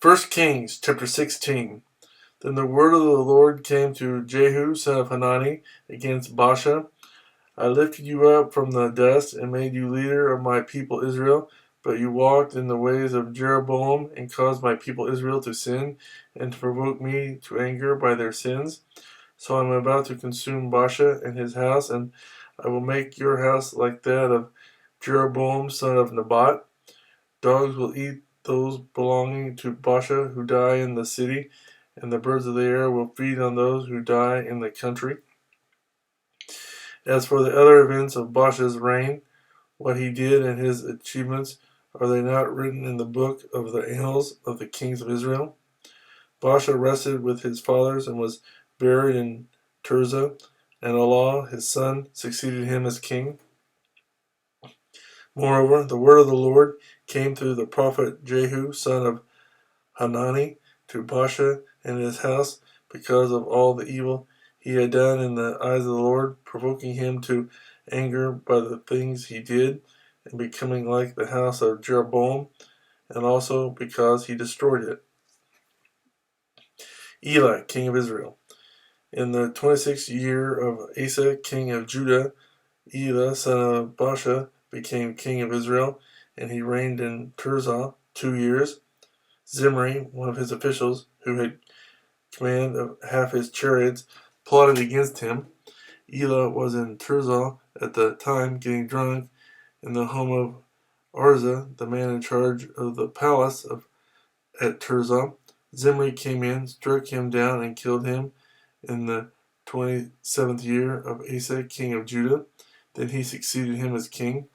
1 Kings chapter 16. Then the word of the Lord came to Jehu, son of Hanani, against Baasha. I lifted you up from the dust and made you leader of my people Israel, but you walked in the ways of Jeroboam and caused my people Israel to sin and to provoke me to anger by their sins. So I am about to consume Baasha and his house, and I will make your house like that of Jeroboam, son of Nebat. Dogs will eat those belonging to Baasha who die in the city, and the birds of the air will feed on those who die in the country. As for the other events of Baasha's reign, what he did and his achievements, are they not written in the book of the annals of the kings of Israel? Baasha rested with his fathers and was buried in Tirzah, and Allah, his son, succeeded him as king. Moreover, the word of the Lord came through the prophet Jehu, son of Hanani, to Baasha and his house because of all the evil he had done in the eyes of the Lord, provoking him to anger by the things he did, and becoming like the house of Jeroboam, and also because he destroyed it. Elah, king of Israel. In the 26th year of U.S.A, king of Judah, Elah, son of Baasha, became king of Israel, and he reigned in Tirzah 2 years. Zimri, one of his officials, who had command of half his chariots, plotted against him. Elah was in Tirzah at the time, getting drunk in the home of Arza, the man in charge of the palace at Tirzah. Zimri came in, struck him down, and killed him in the 27th year of U.S.A, king of Judah. Then he succeeded him as king.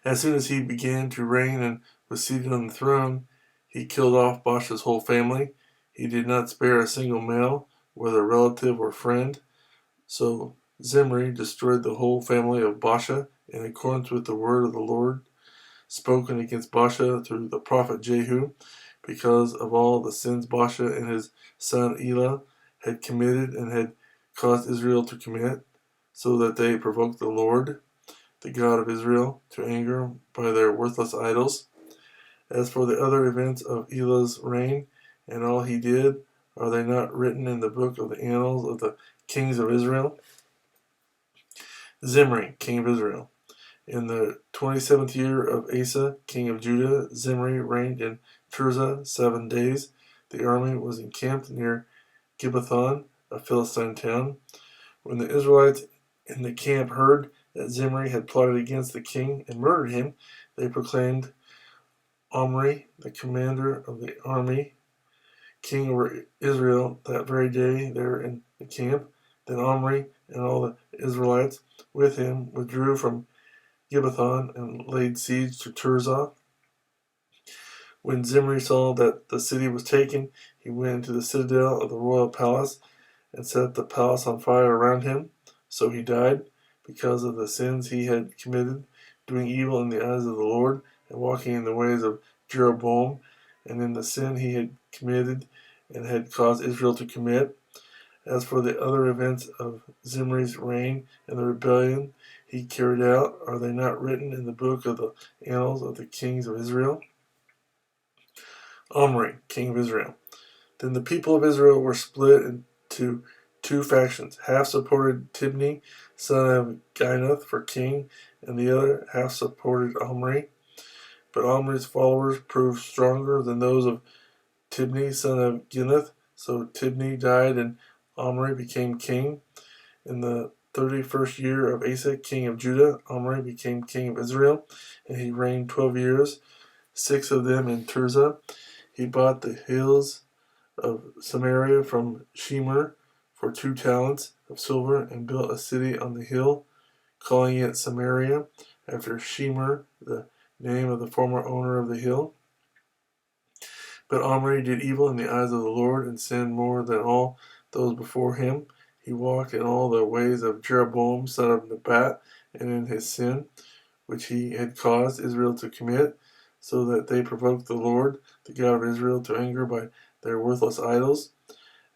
As soon as he began to reign and was seated on the throne, he killed off Baasha's whole family. He did not spare a single male, whether relative or friend. So Zimri destroyed the whole family of Baasha in accordance with the word of the Lord spoken against Baasha through the prophet Jehu, because of all the sins Baasha and his son Elah had committed and had caused Israel to commit, so that they provoked the Lord, the God of Israel, to anger by their worthless idols. As for the other events of Elah's reign and all he did, are they not written in the book of the annals of the kings of Israel? Zimri, king of Israel. In the 27th year of Asa, king of Judah, Zimri reigned in Tirzah 7 days. The army was encamped near Gibbethon, a Philistine town. When the Israelites in the camp heard that Zimri had plotted against the king and murdered him, they proclaimed Omri, the commander of the army, king over Israel that very day there in the camp. Then Omri and all the Israelites with him withdrew from Gibbethon and laid siege to Tirzah. When Zimri saw that the city was taken, he went into the citadel of the royal palace and set the palace on fire around him. So he died because of the sins he had committed, doing evil in the eyes of the Lord and walking in the ways of Jeroboam, and in the sin he had committed and had caused Israel to commit. As for the other events of Zimri's reign and the rebellion he carried out, are they not written in the book of the annals of the kings of Israel? Omri, king of Israel. Then the people of Israel were split into 2 factions. Half supported Tibni, son of Ginath, for king, and the other half supported Omri. But Omri's followers proved stronger than those of Tibni, son of Ginath. So Tibni died, and Omri became king. In the 31st year of Asa, king of Judah, Omri became king of Israel, and he reigned 12 years, 6 of them in Tirzah. He bought the hills of Samaria from Shemer for 2 talents of silver, and built a city on the hill, calling it Samaria, after Shemer, the name of the former owner of the hill. But Omri did evil in the eyes of the Lord, and sinned more than all those before him. He walked in all the ways of Jeroboam, son of Nebat, and in his sin, which he had caused Israel to commit, so that they provoked the Lord, the God of Israel, to anger by their worthless idols.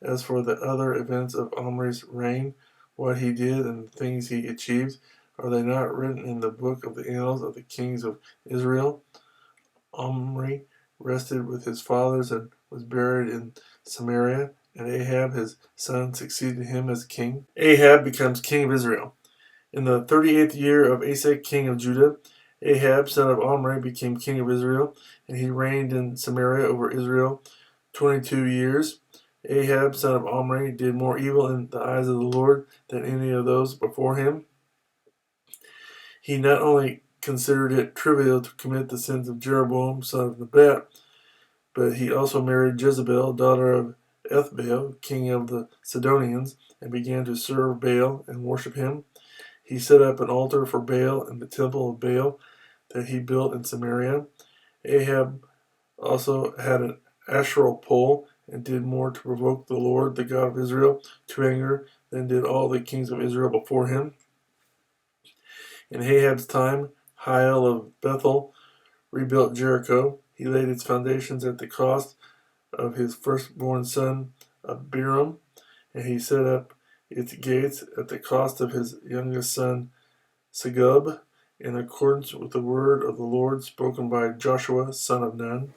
As for the other events of Omri's reign, what he did and the things he achieved, are they not written in the book of the annals of the kings of Israel? Omri rested with his fathers and was buried in Samaria, and Ahab, his son, succeeded him as king. Ahab becomes king of Israel. In the 38th year of Asa, king of Judah, Ahab, son of Omri, became king of Israel, and he reigned in Samaria over Israel 22 years. Ahab, son of Omri, did more evil in the eyes of the Lord than any of those before him. He not only considered it trivial to commit the sins of Jeroboam, son of Nebat, but he also married Jezebel, daughter of Ethbaal, king of the Sidonians, and began to serve Baal and worship him. He set up an altar for Baal in the temple of Baal that he built in Samaria. Ahab also had an Asherah pole and did more to provoke the Lord, the God of Israel, to anger than did all the kings of Israel before him. In Ahab's time, Hiel of Bethel rebuilt Jericho. He laid its foundations at the cost of his firstborn son Abiram, and he set up its gates at the cost of his youngest son Segub, in accordance with the word of the Lord spoken by Joshua, son of Nun.